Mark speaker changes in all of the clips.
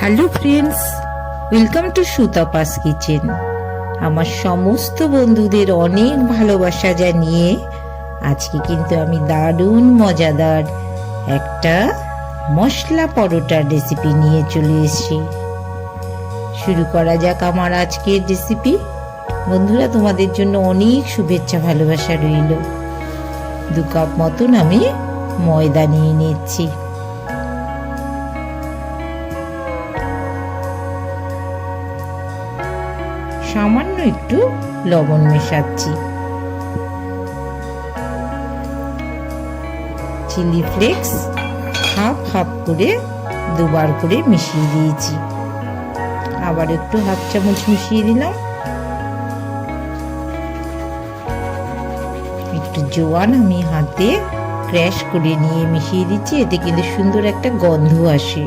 Speaker 1: Hello friends, welcome to Sutapa's kitchen. আমার সমস্ত বন্ধুদের অনেক ভালোবাসা জানিয়ে আজকে কিন্তু আমি দারুণ মজাদার একটা মশলা পরোটার রেসিপি নিয়ে চলে এসেছি। শুরু করা যাক আমার আজকের রেসিপি। বন্ধুরা, তোমাদের জন্য অনেক শুভেচ্ছা ভালোবাসা রইল। 2 কাপ মতন আমি ময়দা নিয়ে নিচ্ছি। সামান্য একটু লবণ মেশাচ্ছি, চিলি ফ্লেক্স হাফ হাফ করে 2 বার করে মিশিয়ে দিয়েছি। আবার একটু হাফ চামচ মিশিয়ে দিলাম। একটু জোয়ান আমি হাতে ক্র্যাশ করে নিয়ে মিশিয়ে দিচ্ছি, এতে কিন্তু সুন্দর একটা গন্ধ আসে।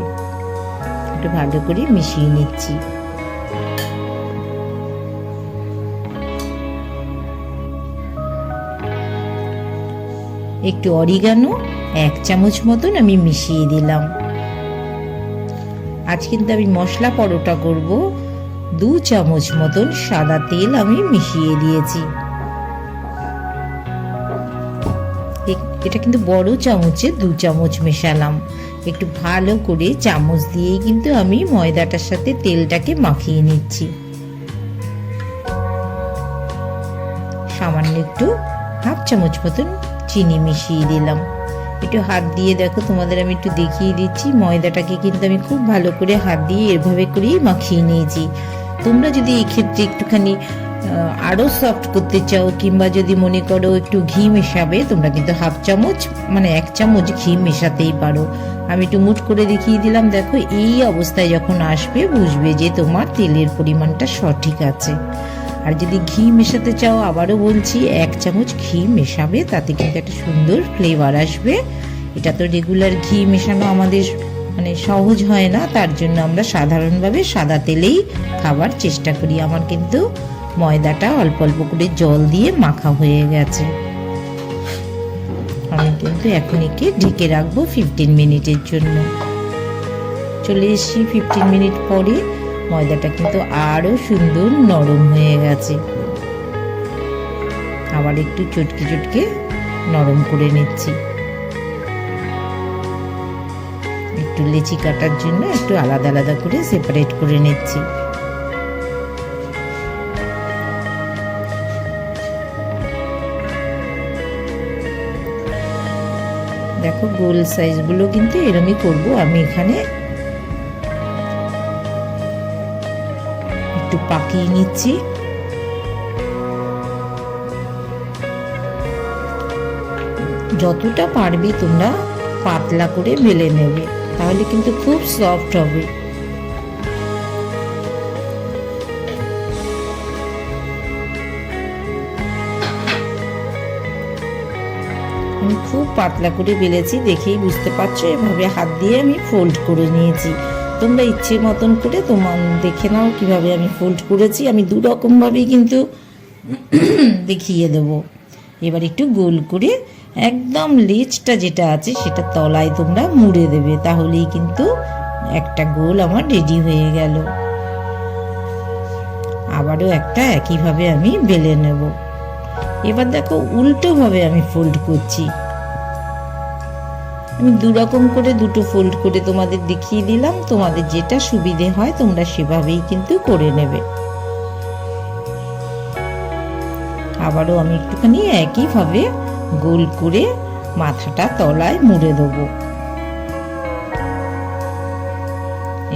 Speaker 1: একটু ভালো করে মিশিয়ে নিচ্ছি। একটু অরিগানো 1 চামচ মতন আমি মিশিয়ে দিলাম। আজ কিন্তু আমি মশলা পরোটা করব। 2 চামচ মতন সাদা তেল আমি মিশিয়ে দিয়েছি। এটা কিন্তু বড় চামচে 2 চামচ মেশালাম। একটু ভালো করে চামচ দিয়েই কিন্তু আমি ময়দাটার সাথে তেলটাকে মাখিয়ে নিচ্ছি। সামান্য একটু হাফ চামচ মতন চিনি মিশিয়ে দিলাম। একটু হাত দিয়ে দেখো, তোমাদের আমি একটু দেখিয়ে দিচ্ছি। ময়দাটাকে কিন্তু আমি খুব ভালো করে হাত দিয়ে এভাবে করেই মাখিয়ে নিয়েছি। তোমরা যদি এই ক্ষেত্রে একটুখানি আরও সফট করতে চাও, কিংবা যদি মনে করো একটু ঘি মেশাবে, তোমরা কিন্তু হাফ চামচ 1 চামচ ঘি মেশাতেই পারো। আমি একটু মুঠ করে দেখিয়ে দিলাম। দেখো, এই অবস্থায় যখন আসবে বুঝবে যে তোমার তেলের পরিমাণটা সঠিক আছে। আর যদি ঘি মেশাতে চাও, আবারও বলছি 1 চামচ ঘি মেশাবে, তাতে কিন্তু একটা সুন্দর ফ্লেভার আসবে। এটা তো রেগুলার ঘি মেশানো আমাদের সহজ হয় না, তার জন্য আমরা সাধারণভাবে সাদা তেলেই খাবার চেষ্টা করি। আমার কিন্তু ময়দাটা অল্প অল্প করে জল দিয়ে মাখা হয়ে গেছে। আমি কিন্তু এখন একে ঢেকে রাখবো 15 মিনিটের জন্য। চলে এসেছি 15 মিনিট পরে। ময়দাটা কিন্তু আরো সুন্দর নরম হয়ে গেছে। আবার একটু চটকে চটকে নরম করে নিচ্ছি। একটু লেচি কাটার জন্য একটু আলাদা আলাদা করে সেপারেট করে নিচ্ছি। দেখো, গোল সাইজগুলো কিন্তু এরমই করব। আমি এখানে একটু পাকিয়ে নিচ্ছি। যতটা পারবে তোমরা পাতলা করে বেলে নেবে, তাহলে কিন্তু খুব সফট হবে। আমি খুব পাতলা করে বেলেছি, দেখেই বুঝতে পারছো। এভাবে হাত দিয়ে আমি ফোল্ড করে নিয়েছি। তোমরা ইচ্ছে মতন করে তোমার দেখে নাও কিভাবে আমি ফোল্ড করেছি। আমি 2 রকম ভাবেই কিন্তু দেখিয়ে দেব। এবার একটু গোল করে একদম লেজটা যেটা আছে সেটা তলায় তোমরা মুড়ে দেবে, তাহলেই কিন্তু একটা গোল আমার রেডি হয়ে গেল। আবারও একটা একইভাবে আমি বেলে নেব। এবার দেখো, উল্টো ভাবে আমি ফোল্ড করছি। আমি 2 রকম করে 2টো ফোল্ড করে তোমাদের দেখিয়ে দিলাম। তোমাদের যেটা সুবিধে হয় তোমরা সেভাবেই কিন্তু করে নেবে। আবারও আমি একটুখানি একইভাবে গোল করে মাথাটা তলায় মুড়ে দেবো।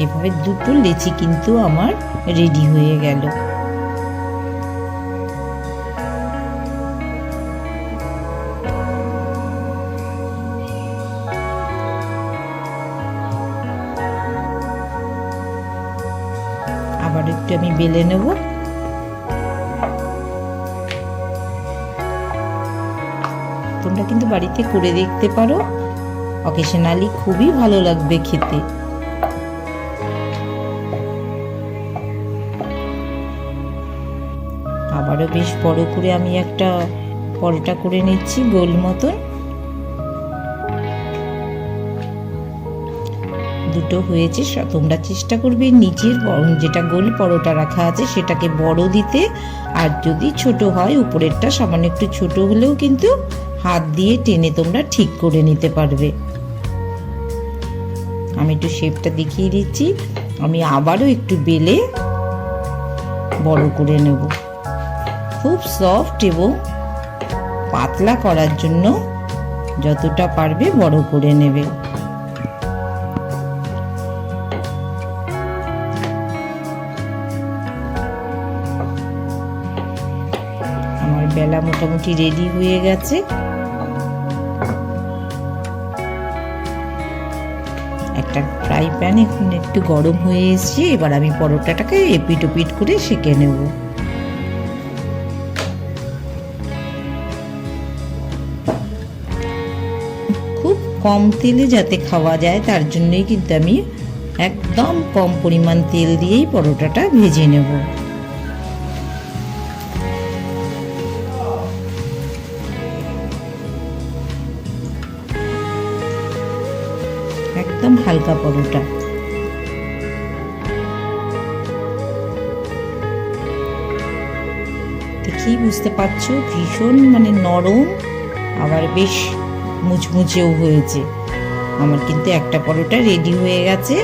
Speaker 1: এইভাবে 2টো লেচি কিন্তু আমার রেডি হয়ে গেল। আবার একটু আমি বেলে নেব। তোমরা কিন্তু বাড়িতে করে দেখতে পারো, অকেশনালি খুবই ভালো লাগবে খেতে। আবারও বেশ বড় করে আমি একটা পরোটা করে নিচ্ছি গোল মতন। দুটো হয়েছে। তোমরা চেষ্টা করবে নিচের যেটা গোল পরোটা রাখা আছে সেটাকে বড় দিতে, আর যদি ছোট হয় উপরেরটা সামান্য একটু ছোট হলেও কিন্তু হাত দিয়ে টেনে তোমরা ঠিক করে নিতে পারবে। আমি একটু শেপটা দেখিয়ে দিচ্ছি। আমি আবারও একটু বেলে বড় করে নেব। খুব সফট এবং পাতলা করার জন্য যতটা পারবে বড় করে নেবে। আমার বেলা মোটামুটি রেডি হয়ে গেছে। একটা ফ্রাই প্যান এখন একটু গরম হয়ে এসেছে, এবার আমি পরোটাটাকে এপিট ওপিট করে সেঁকে নেব। খুব কম তেলে যাতে খাওয়া যায় তার জন্যই কিন্তু আমি একদম কম পরিমাণ তেল দিয়েই পরোটাটা ভেজে নেব। একদম হালকা পরোটা। দেখেই বুঝতে পারছো ভীষণ নরম, আবার বেশ মুচমুচেও হয়েছে। আমার কিন্তু একটা পরোটা রেডি হয়ে গেছে।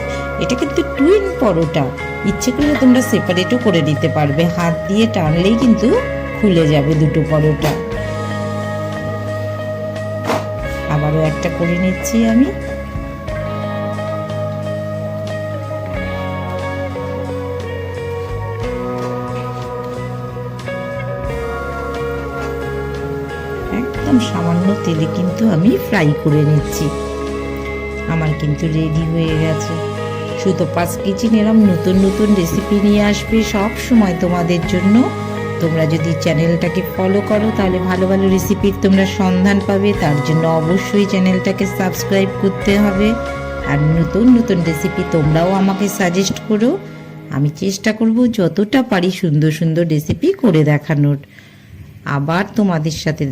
Speaker 1: এটা কিন্তু টুইন পরোটা, ইচ্ছে করলে তোমরা সেপারেটও করে নিতে পারবে, হাত দিয়ে টানলেই কিন্তু খুলে যাবে দুটো পরোটা। আবারও একটা করে নিচ্ছি আমি। একদম সামান্য তেলে কিন্তু আমি ফ্রাই করে নিচ্ছি। আমার কিন্তু রেডি হয়ে গেছে। সুতপাস কিচেন এরম নতুন নতুন রেসিপি নিয়ে আসবে সব সময় তোমাদের জন্য। তোমরা যদি চ্যানেলটাকে ফলো করো তাহলে ভালো ভালো রেসিপির তোমরা সন্ধান পাবে। তার জন্য অবশ্যই চ্যানেলটাকে সাবস্ক্রাইব করতে হবে। আর নতুন নতুন রেসিপি তোমরাও আমাকে সাজেস্ট করো, আমি চেষ্টা করব যতটা পারি সুন্দর সুন্দর রেসিপি করে দেখানোর। আবার তোমাদের সাথে